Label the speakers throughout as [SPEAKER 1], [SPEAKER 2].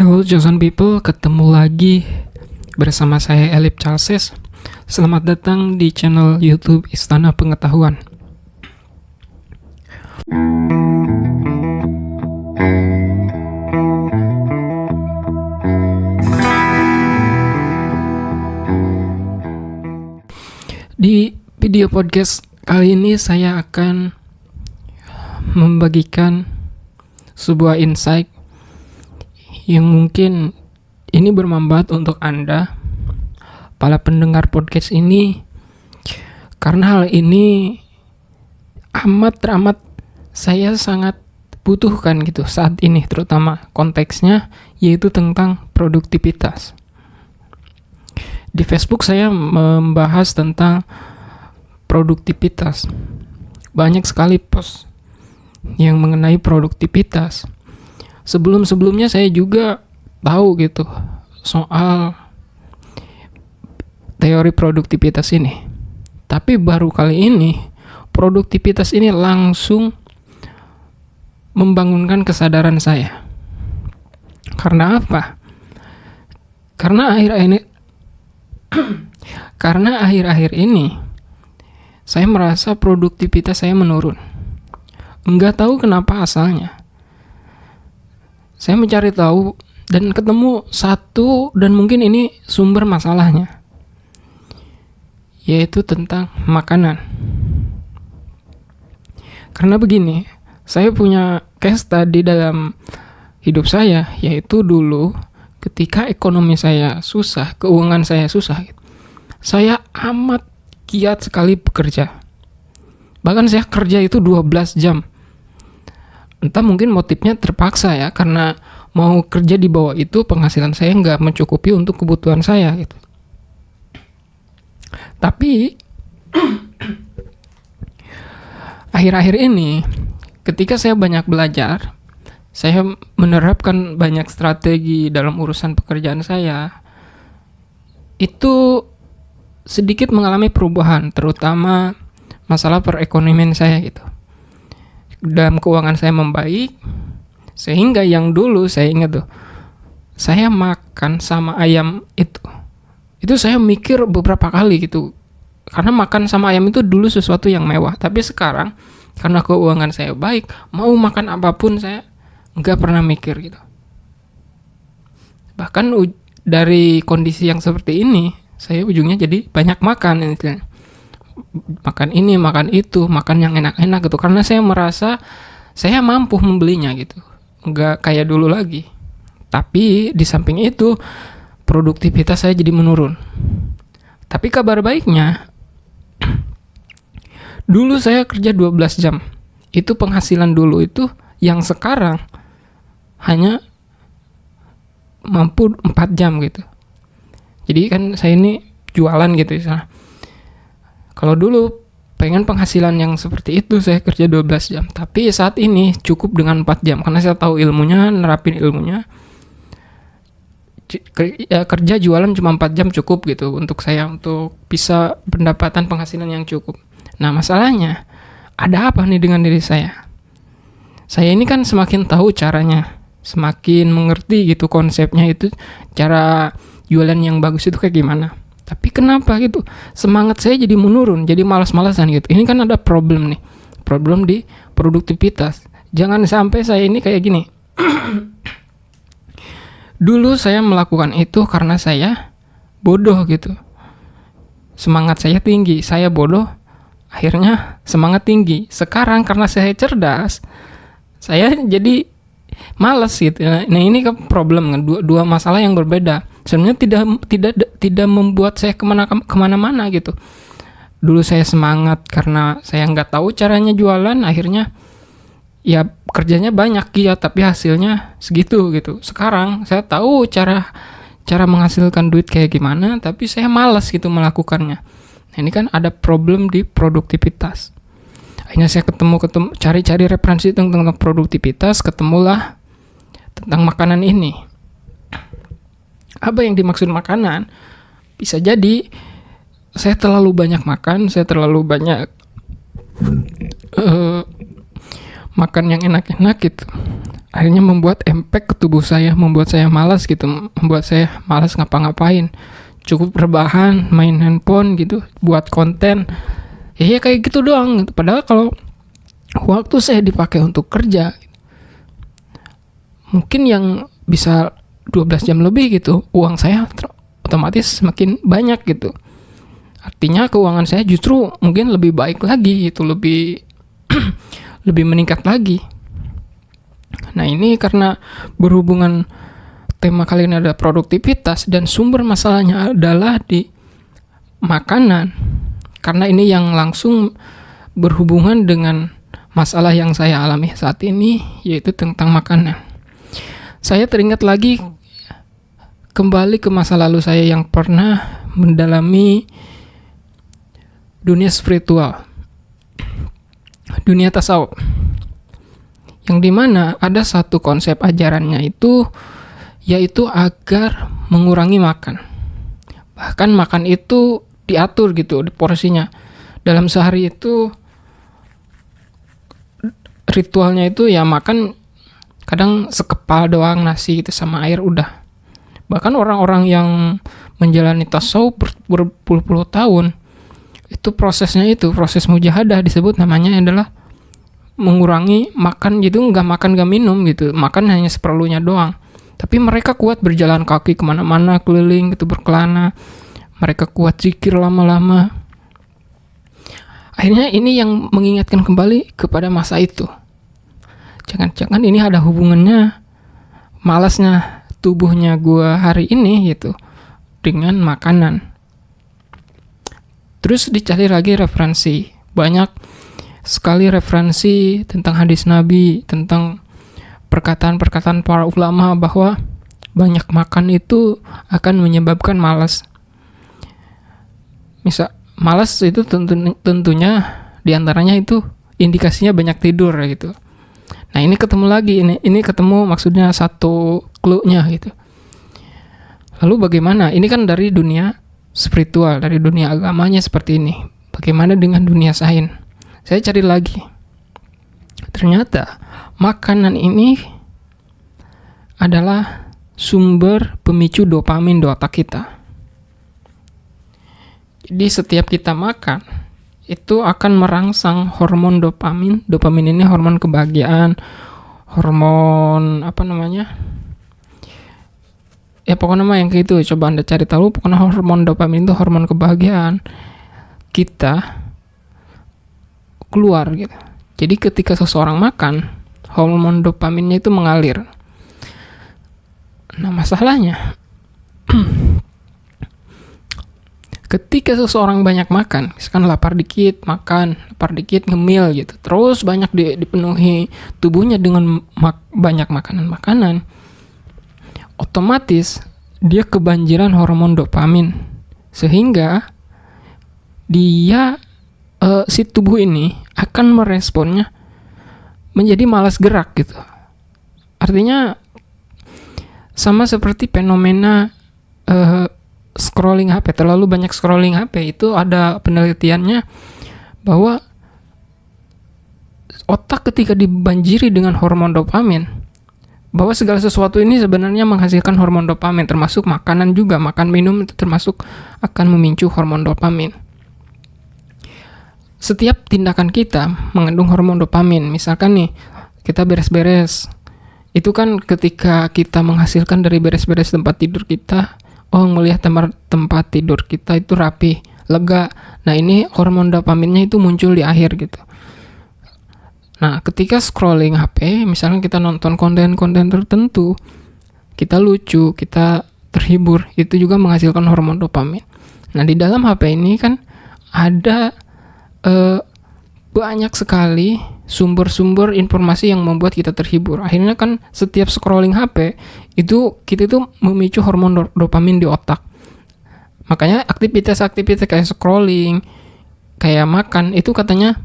[SPEAKER 1] Halo Chosen People, ketemu lagi bersama saya Elip Chalses. Selamat datang di channel YouTube Istana Pengetahuan. Di video podcast kali ini saya akan membagikan sebuah insight yang mungkin ini bermanfaat untuk Anda, para pendengar podcast ini, karena hal ini amat saya sangat butuhkan gitu saat ini, terutama konteksnya yaitu tentang produktivitas. Di Facebook saya membahas tentang produktivitas. Banyak sekali post yang mengenai produktivitas. Sebelumnya saya juga tahu gitu soal teori produktivitas ini. Tapi baru kali ini produktivitas ini langsung membangunkan kesadaran saya. Karena apa? Karena akhir-akhir ini saya merasa produktivitas saya menurun. Enggak tahu kenapa asalnya. Saya mencari tahu dan ketemu satu, dan mungkin ini sumber masalahnya, yaitu tentang makanan. Karena begini, saya punya case study dalam hidup saya, yaitu dulu ketika ekonomi saya susah, keuangan saya susah, saya amat giat sekali bekerja. Bahkan saya kerja itu 12 jam. Entah mungkin motifnya terpaksa ya, karena mau kerja di bawah itu penghasilan saya nggak mencukupi untuk kebutuhan saya gitu. Tapi akhir-akhir ini ketika saya banyak belajar, saya menerapkan banyak strategi dalam urusan pekerjaan saya, itu sedikit mengalami perubahan, terutama masalah perekonomian saya gitu. Dalam keuangan saya membaik, sehingga yang dulu saya ingat tuh, saya makan sama ayam itu saya mikir beberapa kali gitu, karena makan sama ayam itu dulu sesuatu yang mewah. Tapi sekarang karena keuangan saya baik, mau makan apapun saya nggak pernah mikir gitu. Bahkan dari kondisi yang seperti ini, saya ujungnya jadi banyak makan gitu. Makan ini, makan itu, makan yang enak-enak gitu, karena saya merasa saya mampu membelinya gitu, nggak kayak dulu lagi. Tapi di samping itu produktivitas saya jadi menurun. Tapi kabar baiknya, dulu saya kerja 12 jam, itu penghasilan dulu itu yang sekarang hanya mampu 4 jam gitu. Jadi kan saya ini jualan gitu misalnya. Kalau dulu pengen penghasilan yang seperti itu, saya kerja 12 jam. Tapi saat ini cukup dengan 4 jam. Karena saya tahu ilmunya, nerapin ilmunya. Kerja jualan cuma 4 jam cukup gitu untuk saya, untuk bisa pendapatan penghasilan yang cukup. Nah masalahnya, ada apa nih dengan diri saya? Saya ini kan semakin tahu caranya, semakin mengerti gitu konsepnya itu, cara jualan yang bagus itu kayak gimana. Tapi kenapa gitu, semangat saya jadi menurun, jadi malas-malasan gitu. Ini kan ada problem nih, problem di produktivitas. Jangan sampai saya ini kayak gini. Dulu saya melakukan itu karena saya bodoh gitu. Semangat saya tinggi, saya bodoh, akhirnya semangat tinggi. Sekarang karena saya cerdas, saya jadi malas gitu. Nah ini kan problem kan, dua masalah yang berbeda. Sebenarnya tidak membuat saya kemana-mana gitu. Dulu saya semangat karena saya nggak tahu caranya jualan, akhirnya ya kerjanya banyak ya, tapi hasilnya segitu gitu. Sekarang saya tahu cara menghasilkan duit kayak gimana, tapi saya malas gitu melakukannya. Nah, ini kan ada problem di produktivitas. Akhirnya saya cari referensi tentang produktivitas, ketemulah tentang makanan ini. Apa yang dimaksud makanan? Bisa jadi saya terlalu banyak makan, saya terlalu banyak makan yang enak-enak gitu. akhirnya membuat impact ke tubuh saya, membuat saya malas gitu, membuat saya malas ngapa-ngapain, cukup rebahan, main handphone gitu, buat konten, ya kayak gitu doang gitu. Padahal kalau waktu saya dipakai untuk kerja, mungkin yang bisa 12 jam lebih gitu, uang saya otomatis semakin banyak gitu. Artinya keuangan saya justru mungkin lebih baik lagi gitu, lebih lebih meningkat lagi. Nah, ini karena berhubungan tema kali ini ada produktivitas dan sumber masalahnya adalah di makanan. Karena ini yang langsung berhubungan dengan masalah yang saya alami saat ini, yaitu tentang makanan. Saya teringat lagi kembali ke masa lalu saya yang pernah mendalami dunia spiritual, dunia tasawuf, yang dimana ada satu konsep ajarannya itu, yaitu agar mengurangi makan. Bahkan makan itu diatur gitu di porsinya. Dalam sehari itu ritualnya itu ya makan kadang sekepal doang nasi gitu sama air udah. Bahkan orang-orang yang menjalani tasawuf berpuluh-puluh tahun, itu prosesnya itu, proses mujahadah disebut namanya adalah mengurangi makan gitu, nggak makan nggak minum gitu, makan hanya seperlunya doang. Tapi mereka kuat berjalan kaki kemana-mana, keliling gitu, berkelana, mereka kuat zikir lama-lama. Akhirnya ini yang mengingatkan kembali kepada masa itu. Jangan-jangan ini ada hubungannya malasnya tubuhnya gua hari ini gitu dengan makanan. Terus dicari lagi referensi, banyak sekali referensi tentang hadis Nabi, tentang perkataan-perkataan para ulama bahwa banyak makan itu akan menyebabkan malas. Misal malas itu tentunya diantaranya itu indikasinya banyak tidur gitu. Nah, ini ketemu lagi, ini ketemu maksudnya satu clue-nya gitu. Lalu bagaimana? Ini kan dari dunia spiritual, dari dunia agamanya seperti ini. Bagaimana dengan dunia sains? Saya cari lagi. Ternyata makanan ini adalah sumber pemicu dopamin di otak kita. Jadi setiap kita makan itu akan merangsang hormon dopamin. Dopamin ini hormon kebahagiaan, hormon ya pokoknya mah yang kayak itu, coba Anda cari tahu. Pokoknya hormon dopamin itu hormon kebahagiaan kita keluar gitu. Jadi ketika seseorang makan, hormon dopaminnya itu mengalir. Nah, masalahnya ketika seseorang banyak makan, misalkan lapar dikit ngemil gitu, terus banyak dipenuhi tubuhnya dengan banyak makanan-makanan, otomatis dia kebanjiran hormon dopamin, sehingga dia si tubuh ini akan meresponnya menjadi malas gerak gitu. Artinya sama seperti fenomena scrolling HP, terlalu banyak scrolling HP itu ada penelitiannya bahwa otak ketika dibanjiri dengan hormon dopamin, bahwa segala sesuatu ini sebenarnya menghasilkan hormon dopamin, termasuk makanan juga, makan minum itu termasuk akan memicu hormon dopamin. Setiap tindakan kita mengandung hormon dopamin. Misalkan nih, kita beres-beres, itu kan ketika kita menghasilkan dari beres-beres tempat tidur kita, melihat tempat tidur kita itu rapi, lega. Nah, ini hormon dopaminnya itu muncul di akhir gitu. Nah, ketika scrolling HP, misalnya kita nonton konten-konten tertentu, kita lucu, kita terhibur, itu juga menghasilkan hormon dopamin. Nah, di dalam HP ini kan ada banyak sekali sumber-sumber informasi yang membuat kita terhibur. Akhirnya kan setiap scrolling HP itu kita itu memicu hormon dopamin di otak. Makanya aktivitas-aktivitas kayak scrolling, kayak makan itu katanya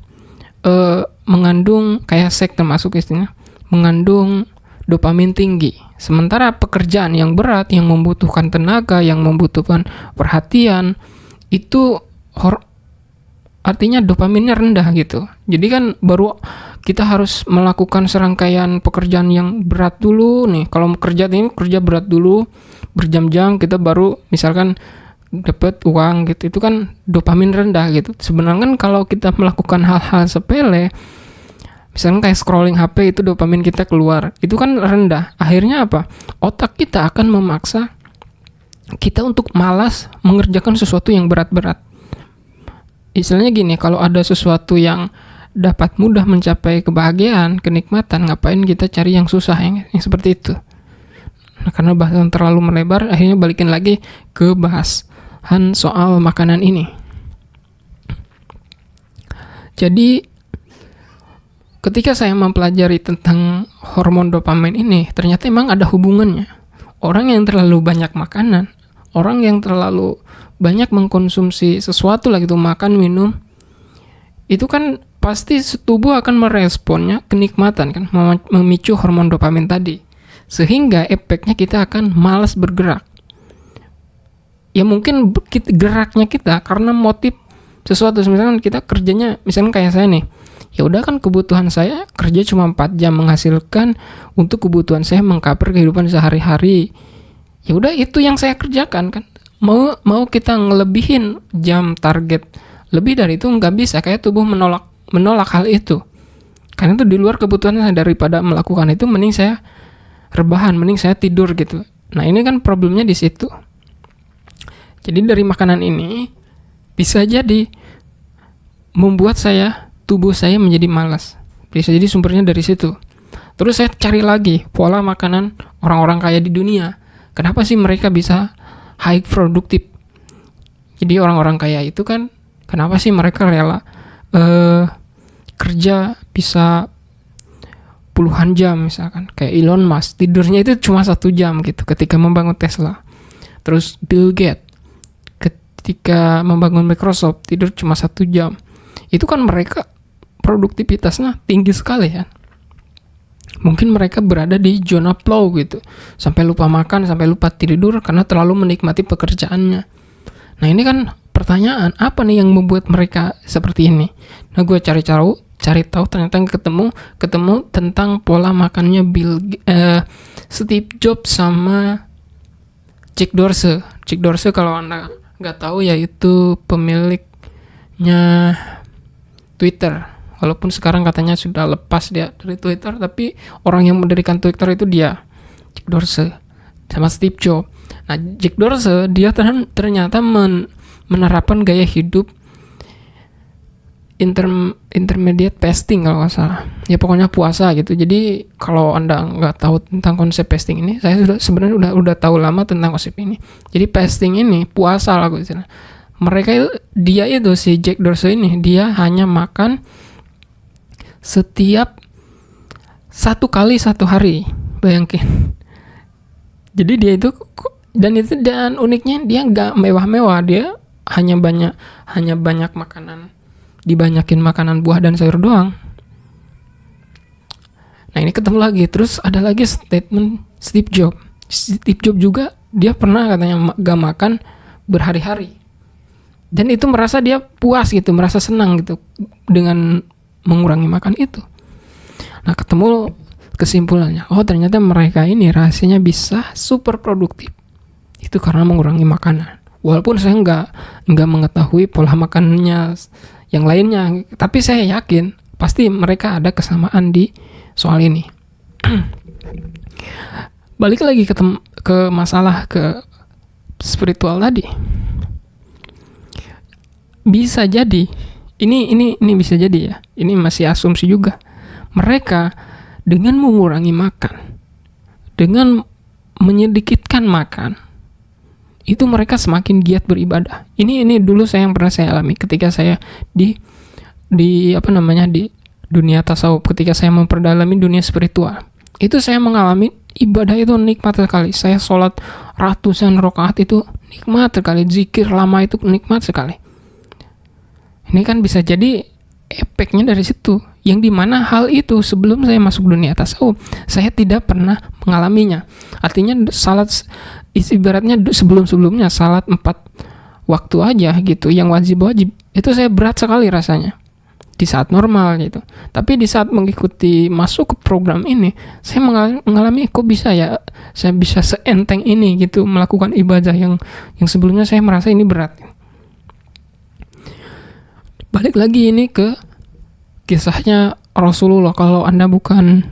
[SPEAKER 1] mengandung kayak seks, termasuk istilahnya mengandung dopamin tinggi. Sementara pekerjaan yang berat, yang membutuhkan tenaga, yang membutuhkan perhatian, itu artinya dopaminnya rendah gitu. Jadi kan baru kita harus melakukan serangkaian pekerjaan yang berat dulu nih. Kalau kerja berat dulu berjam-jam, kita baru misalkan dapat uang gitu. Itu kan dopamin rendah gitu. Sebenarnya kan kalau kita melakukan hal-hal sepele, misalkan kayak scrolling HP, itu dopamin kita keluar, itu kan rendah. Akhirnya apa? Otak kita akan memaksa kita untuk malas mengerjakan sesuatu yang berat-berat. Istilahnya gini, kalau ada sesuatu yang dapat mudah mencapai kebahagiaan, kenikmatan, ngapain kita cari yang susah, yang seperti itu. Nah, karena bahasan terlalu melebar, akhirnya balikin lagi ke bahasan soal makanan ini. Jadi, ketika saya mempelajari tentang hormon dopamin ini, ternyata emang ada hubungannya. Orang yang terlalu banyak makanan, orang yang terlalu banyak mengkonsumsi sesuatu lah gitu, makan, minum, itu kan pasti tubuh akan meresponnya kenikmatan kan, memicu hormon dopamin tadi. Sehingga efeknya kita akan malas bergerak. Ya mungkin geraknya kita karena motif sesuatu. Misalkan kita kerjanya, misalkan kayak saya nih, ya udah kan kebutuhan saya kerja cuma 4 jam menghasilkan untuk kebutuhan saya mengcover kehidupan sehari-hari. Ya udah itu yang saya kerjakan kan. Mau kita ngelebihin jam target lebih dari itu nggak bisa, kayak tubuh menolak hal itu. Karena itu di luar kebutuhan saya, daripada melakukan itu mending saya rebahan, mending saya tidur gitu. Nah, ini kan problemnya di situ. Jadi dari makanan ini bisa jadi membuat tubuh saya menjadi malas. Bisa jadi sumbernya dari situ. Terus saya cari lagi pola makanan orang-orang kaya di dunia. Kenapa sih mereka bisa high produktif? Jadi orang-orang kaya itu kan kenapa sih mereka rela kerja bisa puluhan jam, misalkan kayak Elon Musk tidurnya itu cuma 1 jam gitu ketika membangun Tesla. Terus Bill Gates ketika membangun Microsoft tidur cuma 1 jam. Itu kan mereka produktivitasnya tinggi sekali ya. Mungkin mereka berada di zona flow gitu, sampai lupa makan, sampai lupa tidur karena terlalu menikmati pekerjaannya. Nah, ini kan pertanyaan, apa nih yang membuat mereka seperti ini? Nah, gue cari tahu, ternyata ketemu tentang pola makannya Steve Jobs sama Jack Dorsey. Jack Dorsey kalau Anda nggak tahu, yaitu pemiliknya Twitter. Walaupun sekarang katanya sudah lepas dia dari Twitter, tapi orang yang mendirikan Twitter itu dia, Jack Dorsey sama Steve Jobs. Nah, Jack Dorsey dia ternyata menerapkan gaya hidup intermediate fasting kalau nggak salah. Ya pokoknya puasa gitu. Jadi kalau Anda nggak tahu tentang konsep fasting ini, saya sebenarnya udah tahu lama tentang konsep ini. Jadi fasting ini puasa lah gitu. Dia itu si Jack Dorsey ini, dia hanya makan setiap 1 kali 1 hari, bayangin. Jadi dia itu, dan uniknya dia nggak mewah-mewah, dia hanya banyak makanan, dibanyakin makanan buah dan sayur doang. Nah, ini ketemu lagi. Terus ada lagi statement Steve Jobs. Steve Jobs juga dia pernah katanya gak makan berhari-hari, dan itu merasa dia puas gitu, merasa senang gitu dengan mengurangi makan itu. Nah, ketemu kesimpulannya, oh ternyata mereka ini rahasianya bisa super produktif itu karena mengurangi makanan. Walaupun saya nggak mengetahui pola makanannya yang lainnya, tapi saya yakin pasti mereka ada kesamaan di soal ini. Balik lagi ke masalah ke spiritual tadi. Bisa jadi ini bisa jadi ya. Ini masih asumsi juga. Mereka dengan mengurangi makan, dengan menyedikitkan makan, itu mereka semakin giat beribadah. Ini dulu yang pernah saya alami ketika saya di dunia tasawuf, ketika saya memperdalami dunia spiritual. Itu saya mengalami ibadah itu nikmat sekali. Saya sholat ratusan rakaat itu nikmat sekali. Zikir lama itu nikmat sekali. Ini kan bisa jadi efeknya dari situ, yang dimana hal itu sebelum saya masuk dunia tasawuf saya tidak pernah mengalaminya. Artinya salat ibaratnya sebelumnya salat 4 waktu aja gitu, yang wajib itu saya berat sekali rasanya. di saat normal gitu. Tapi di saat mengikuti masuk ke program ini, saya mengalami kok bisa ya saya bisa seenteng ini gitu melakukan ibadah yang sebelumnya saya merasa ini berat. Balik lagi ini ke kisahnya Rasulullah. Kalau Anda bukan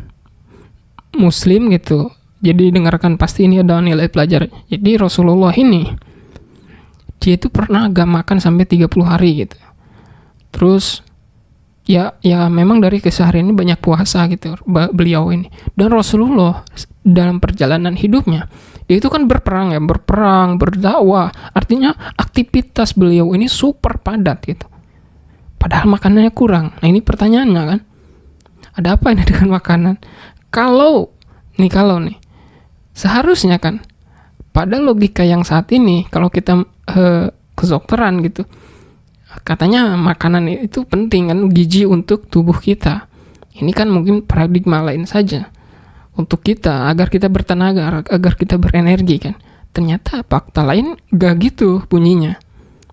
[SPEAKER 1] muslim gitu, jadi dengarkan, pasti ini ada nilai pelajaran. Jadi Rasulullah ini dia itu pernah gak makan sampai 30 hari gitu. Terus ya memang dari keseharian ini banyak puasa gitu beliau ini. Dan Rasulullah dalam perjalanan hidupnya dia itu kan berperang, berdakwah. Artinya aktivitas beliau ini super padat gitu. Padahal makanannya kurang. Nah ini pertanyaannya kan, ada apa ini dengan makanan? Kalau nih seharusnya kan pada logika yang saat ini, kalau kita kedokteran gitu, katanya makanan itu penting kan, gizi untuk tubuh kita. Ini kan mungkin paradigma lain saja untuk kita agar kita bertenaga, agar kita berenergi kan. Ternyata fakta lain gak gitu bunyinya.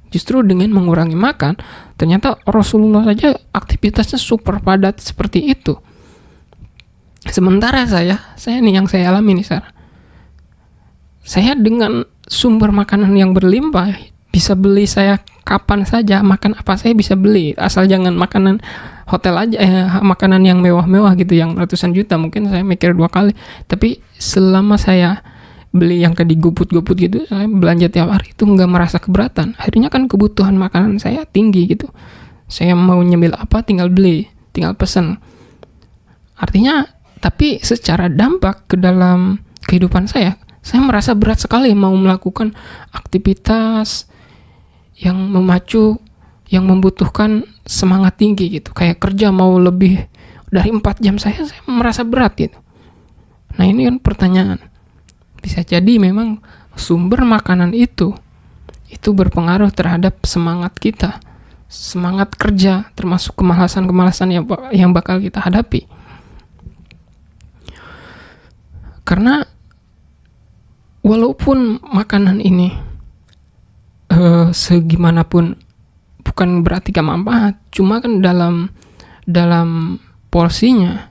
[SPEAKER 1] Justru dengan mengurangi makan, ternyata Rasulullah saja aktivitasnya super padat seperti itu. Sementara saya nih yang saya alami nih sekarang. Saya dengan sumber makanan yang berlimpah, bisa beli saya kapan saja, makan apa saya bisa beli, asal jangan makanan hotel aja, makanan yang mewah-mewah gitu, yang ratusan juta, mungkin saya mikir 2 kali. Tapi selama saya beli yang kayak di GoFood gitu, saya belanja tiap hari itu nggak merasa keberatan. Akhirnya kan kebutuhan makanan saya tinggi gitu, saya mau nyemil apa tinggal beli, tinggal pesen. Artinya, tapi secara dampak ke dalam kehidupan saya merasa berat sekali mau melakukan aktivitas yang memacu, yang membutuhkan semangat tinggi gitu. Kayak kerja mau lebih dari 4 jam saya merasa berat gitu. Nah ini kan pertanyaan. Bisa jadi memang sumber makanan itu berpengaruh terhadap semangat kita. Semangat kerja, termasuk kemalasan-kemalasan yang bakal kita hadapi. Karena walaupun makanan ini segimanapun bukan berarti gak manfaat, cuma kan dalam porsinya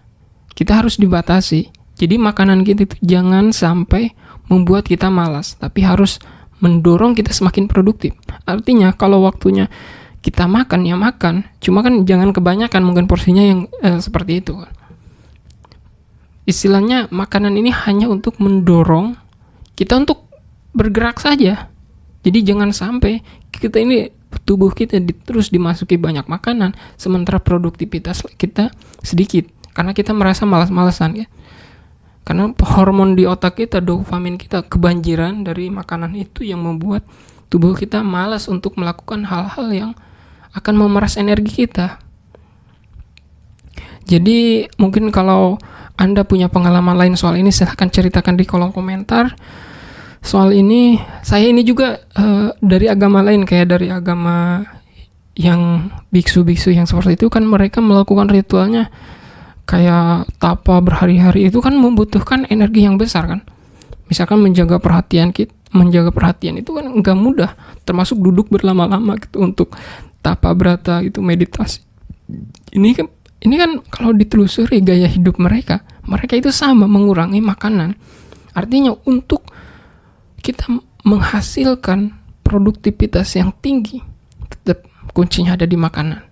[SPEAKER 1] kita harus dibatasi. Jadi makanan kita itu jangan sampai membuat kita malas, tapi harus mendorong kita semakin produktif. Artinya kalau waktunya kita makan ya makan, cuma kan jangan kebanyakan, mungkin porsinya yang seperti itu. Istilahnya makanan ini hanya untuk mendorong kita untuk bergerak saja. Jadi jangan sampai kita ini, tubuh kita terus dimasuki banyak makanan, sementara produktivitas kita sedikit, karena kita merasa malas-malasan ya. Karena hormon di otak kita, dopamin kita kebanjiran dari makanan itu yang membuat tubuh kita malas untuk melakukan hal-hal yang akan memeras energi kita. Jadi mungkin kalau Anda punya pengalaman lain soal ini, silahkan ceritakan di kolom komentar. Soal ini, saya ini juga dari agama lain, kayak dari agama yang biksu-biksu yang seperti itu kan mereka melakukan ritualnya kayak tapa berhari-hari, itu kan membutuhkan energi yang besar kan. Misalkan menjaga perhatian itu kan enggak mudah, termasuk duduk berlama-lama gitu untuk tapa brata gitu, meditasi. Ini kan kalau ditelusuri gaya hidup mereka itu sama mengurangi makanan. Artinya untuk kita menghasilkan produktivitas yang tinggi, tetap kuncinya ada di makanan.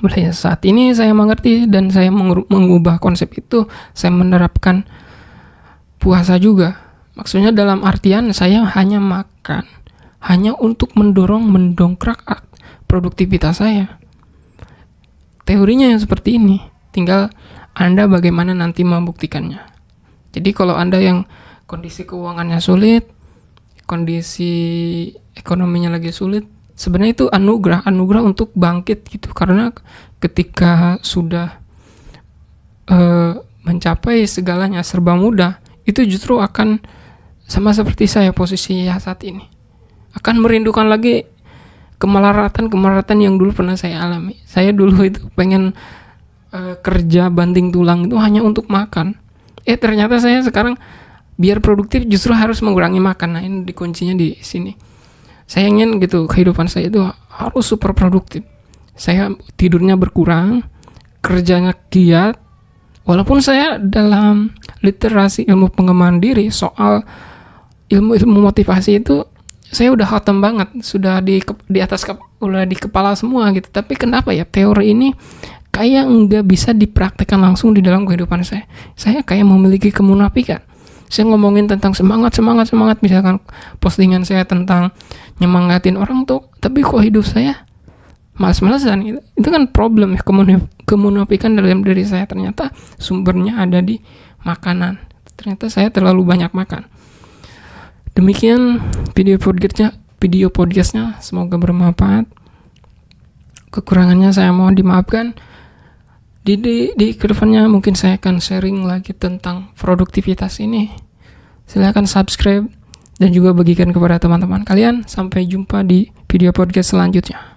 [SPEAKER 1] Mulai saat ini saya mengerti dan saya mengubah konsep itu. Saya menerapkan puasa juga. Maksudnya dalam artian saya hanya makan hanya untuk mendongkrak produktivitas saya. Teorinya yang seperti ini. Tinggal Anda bagaimana nanti membuktikannya. Jadi kalau Anda yang kondisi keuangannya sulit, kondisi ekonominya lagi sulit, sebenarnya itu anugerah untuk bangkit gitu. Karena ketika sudah mencapai segalanya serba mudah, itu justru akan sama seperti saya posisi saat ini, akan merindukan lagi kemelaratan yang dulu pernah saya alami. Saya dulu itu pengen kerja banting tulang itu hanya untuk makan. Ternyata saya sekarang biar produktif justru harus mengurangi makan. Nah ini kuncinya di sini. Saya ingin gitu kehidupan saya itu harus super produktif. saya tidurnya berkurang, kerjanya giat. Walaupun saya dalam literasi ilmu pengembangan diri soal ilmu motivasi itu saya udah hatam banget, sudah di atas udah di kepala semua gitu. Tapi kenapa ya teori ini kayak nggak bisa dipraktekkan langsung di dalam kehidupan saya. Saya kayak memiliki kemunafikan. Saya ngomongin tentang semangat, misalkan postingan saya tentang nyemangatin orang tuh, tapi kok hidup saya malas-malasan gitu. Itu kan problem ya, kemunafikan dalam diri saya. Ternyata sumbernya ada di makanan. Ternyata saya terlalu banyak makan. Demikian video podcastnya, semoga bermanfaat. Kekurangannya saya mohon dimaafkan. Di kedepannya mungkin saya akan sharing lagi tentang produktivitas ini. Silakan subscribe dan juga bagikan kepada teman-teman kalian. Sampai jumpa di video podcast selanjutnya.